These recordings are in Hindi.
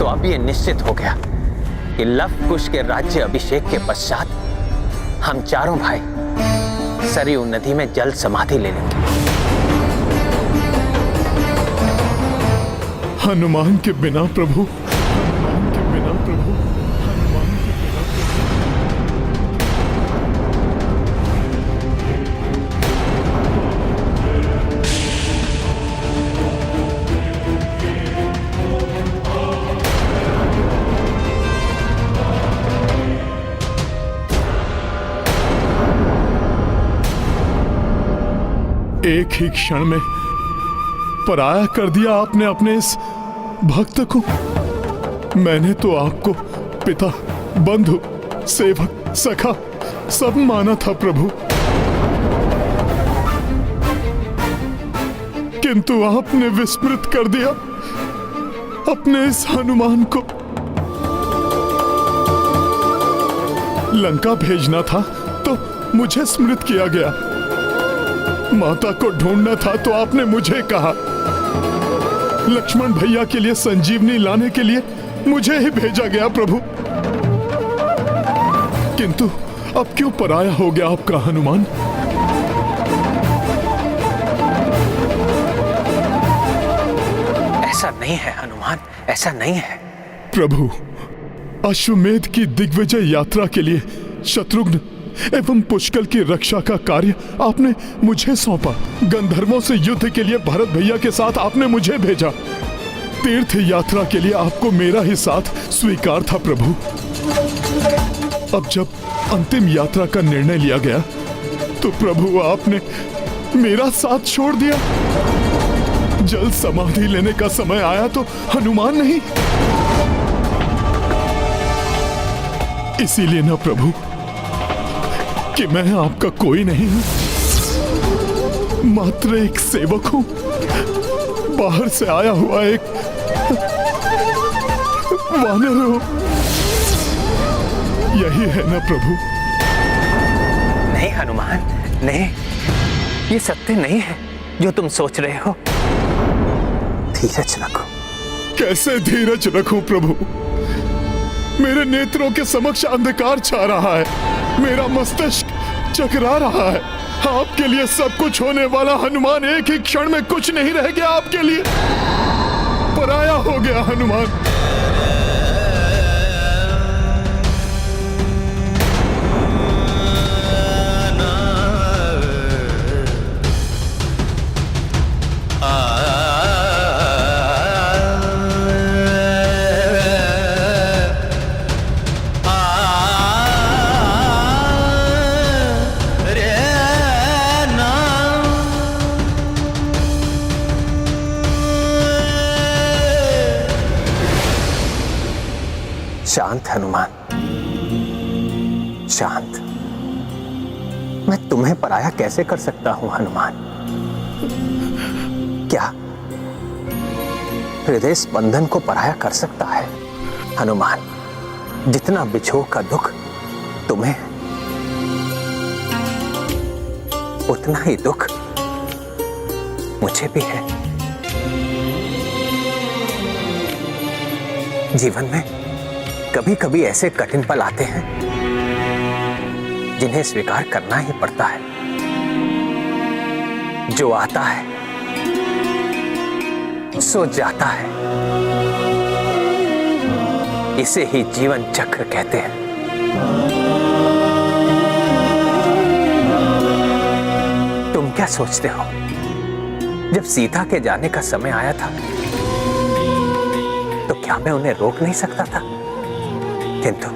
अब ये निश्चित हो गया कि लव कुश के राज्य अभिषेक के पश्चात हम चारों भाई सरयू नदी में जल समाधि ले लेंगे। हनुमान के बिना प्रभु, हनुमान के बिना प्रभु, हनुमान के बिना एक ही क्षण में पराया कर दिया आपने अपने इस भक्त को। मैंने तो आपको पिता, बंधु, सेवक, सखा सब माना था प्रभु, किंतु आपने विस्मृत कर दिया अपने इस हनुमान को। लंका भेजना था तो मुझे स्मृत किया गया, माता को ढूंढना था तो आपने मुझे कहा, लक्ष्मण भैया के लिए संजीवनी लाने के लिए मुझे ही भेजा गया प्रभु। किंतु अब क्यों पराया हो गया आपका हनुमान? ऐसा नहीं है हनुमान, ऐसा नहीं है प्रभु। अश्वमेध की दिग्विजय यात्रा के लिए शत्रुघ्न एवं पुष्कल की रक्षा का कार्य आपने मुझे सौंपा। गंधर्वों से युद्ध के लिए भरत भैया के साथ आपने मुझे भेजा। तीर्थ यात्रा के लिए आपको मेरा ही साथ स्वीकार था प्रभु। अब जब अंतिम यात्रा का निर्णय लिया गया तो प्रभु आपने मेरा साथ छोड़ दिया। जल समाधि लेने का समय आया तो हनुमान नहीं। इसीलिए ना प्रभु कि मैं आपका कोई नहीं हूं, मात्र एक सेवक हूं, बाहर से आया हुआ एक वानर हूं। यही है ना प्रभु? नहीं हनुमान, नहीं, ये सत्य नहीं है जो तुम सोच रहे हो। धीरज रखो। कैसे धीरज रखूं प्रभु? मेरे नेत्रों के समक्ष अंधकार छा रहा है, मेरा मस्तिष्क चकरा रहा है। आपके लिए सब कुछ होने वाला हनुमान एक ही क्षण में कुछ नहीं रह गया आपके लिए, पराया हो गया हनुमान। शांत हनुमान, शांत। मैं तुम्हें पराया कैसे कर सकता हूं हनुमान? क्या हृदय स्पंदन को पराया कर सकता है हनुमान? जितना बिछोह का दुख तुम्हें, उतना ही दुख मुझे भी है। जीवन में कभी कभी ऐसे कठिन पल आते हैं जिन्हें स्वीकार करना ही पड़ता है। जो आता है सो जाता है, इसे ही जीवन चक्र कहते हैं। तुम क्या सोचते हो, जब सीता के जाने का समय आया था तो क्या मैं उन्हें रोक नहीं सकता था? किंतु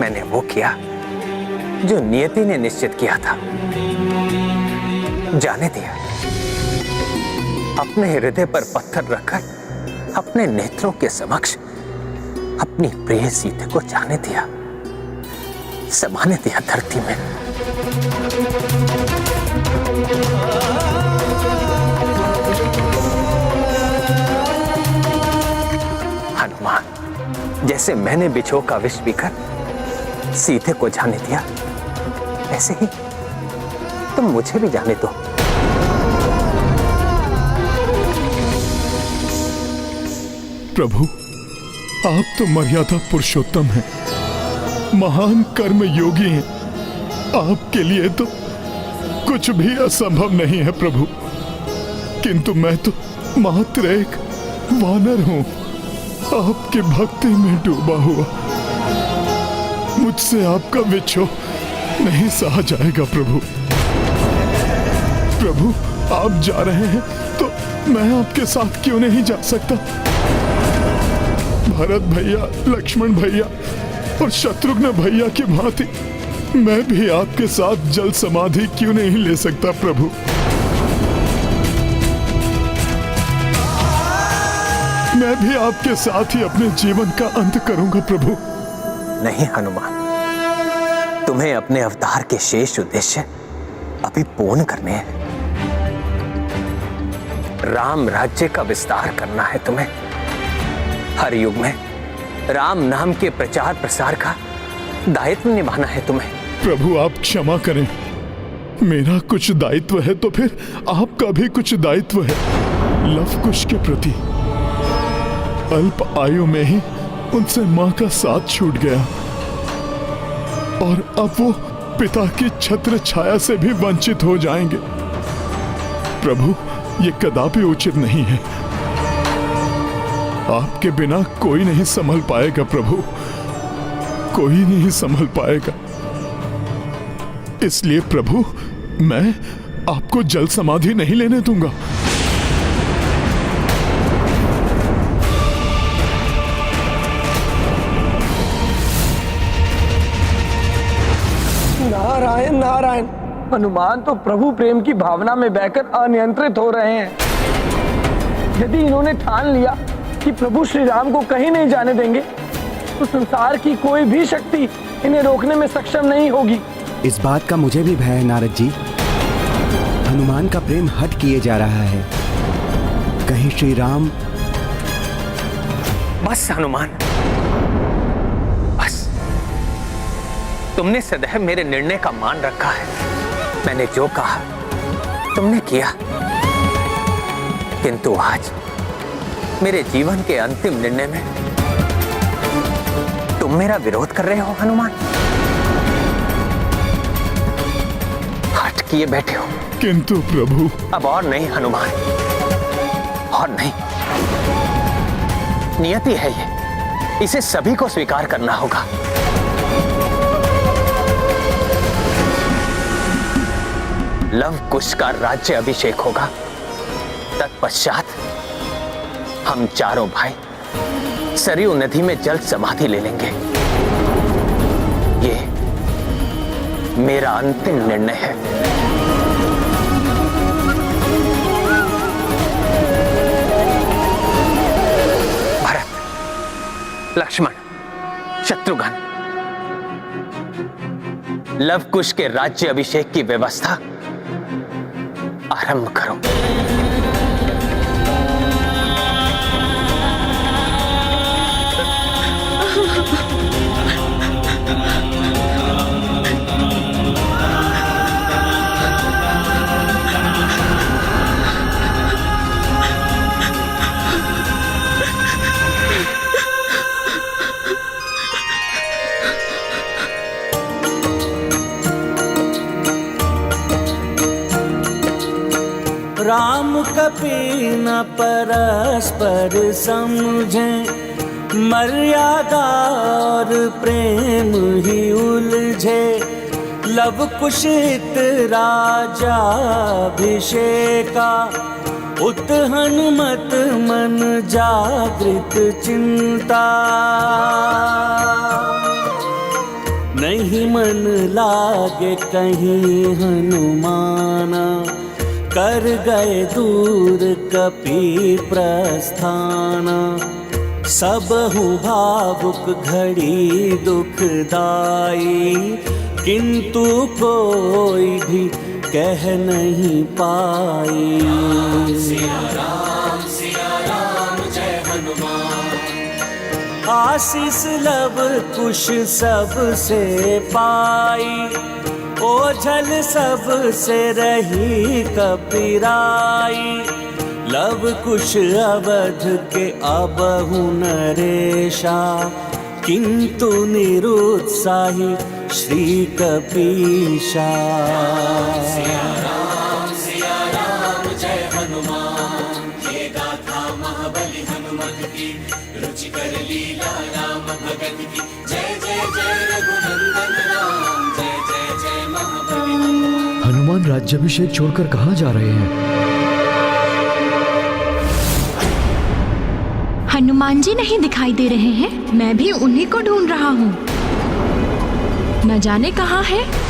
मैंने वो किया जो नियति ने निश्चित किया था। जाने दिया, अपने हृदय पर पत्थर रखकर अपने नेत्रों के समक्ष अपनी प्रिय सीता को जाने दिया, समाने दिया धरती में। हनुमान, जैसे मैंने बिछोह का विष पीकर सीते को जाने दिया, ऐसे ही तुम मुझे भी जाने दो। प्रभु, आप तो मर्यादा पुरुषोत्तम हैं, महान कर्म योगी हैं। आपके लिए तो कुछ भी असंभव नहीं है प्रभु, किंतु मैं तो मात्र एक वानर हूं, आपकी भक्ति में डूबा हुआ। मुझसे आपका विछोह नहीं सहा जाएगा प्रभु। प्रभु आप जा रहे हैं तो मैं आपके साथ क्यों नहीं जा सकता? भरत भैया, लक्ष्मण भैया और शत्रुघ्न भैया की भांति मैं भी आपके साथ जल समाधि क्यों नहीं ले सकता प्रभु? मैं भी आपके साथ ही अपने जीवन का अंत करूंगा प्रभु। नहीं हनुमान, तुम्हें अपने अवतार के शेष उद्देश्य अभी पूर्ण करने हैं। राम राज्य का विस्तार करना है तुम्हें। हर युग में राम नाम के प्रचार प्रसार का दायित्व निभाना है तुम्हें। प्रभु आप क्षमा करें, मेरा कुछ दायित्व है तो फिर आपका भी कुछ दायित्व है। लव कुश के प्रति अल्प आयु में ही उनसे मां का साथ छूट गया और अब वो पिता की छत्र छाया से भी वंचित हो जाएंगे। प्रभु ये कदापि उचित नहीं है। आपके बिना कोई नहीं संभल पाएगा प्रभु, कोई नहीं संभल पाएगा। इसलिए प्रभु मैं आपको जल समाधि नहीं लेने दूंगा। नारायण नारायण। हनुमान तो प्रभु प्रेम की भावना में बहकर अनियंत्रित हो रहे हैं। यदि इन्होंने ठान लिया कि प्रभु श्री राम को कहीं नहीं जाने देंगे तो संसार की कोई भी शक्ति इन्हें रोकने में सक्षम नहीं होगी। इस बात का मुझे भी भय है नारद जी। हनुमान का प्रेम हठ किए जा रहा है। कहीं श्री राम। बस हनुमान, बस। तुमने सदैव मेरे निर्णय का मान रखा है। मैंने जो कहा तुमने किया, किंतु आज मेरे जीवन के अंतिम निर्णय में तुम मेरा विरोध कर रहे हो हनुमान। हट किए बैठे हो। किंतु प्रभु। अब और नहीं हनुमान, और नहीं। नियति है ये, इसे सभी को स्वीकार करना होगा। लव कुश का राज्य अभिषेक होगा। तत्पश्चात हम चारों भाई सरयू नदी में जल समाधि ले लेंगे। ये मेरा अंतिम निर्णय है। भरत, लक्ष्मण, शत्रुघ्न, लव कुश के राज्य अभिषेक की व्यवस्था आरंभ करो। राम कपि न परस्पर समझे, मर्यादा और प्रेम ही उलझे। लव कुशित राजा अभिषेका, उत हनुमत मन जागृत चिंता। नहीं मन लागे कहीं हनुमाना, कर गए दूर कपि प्रस्थाना। सबहु भावुक घड़ी दुखदाई, किंतु कोई भी कह नहीं पाई। सिया राम जय हनुमान। आशीष लव कुश सब से पाई, ओझल सब से रही कपिराई। लव कुश अवध के अबहु नरेशा, किंतु निरुत्साही श्री कपीशा। हनुमान राज्याभिषेक छोड़कर कहाँ जा रहे हैं? हनुमान जी नहीं दिखाई दे रहे हैं। मैं भी उन्हीं को ढूंढ रहा हूँ। न जाने कहाँ है।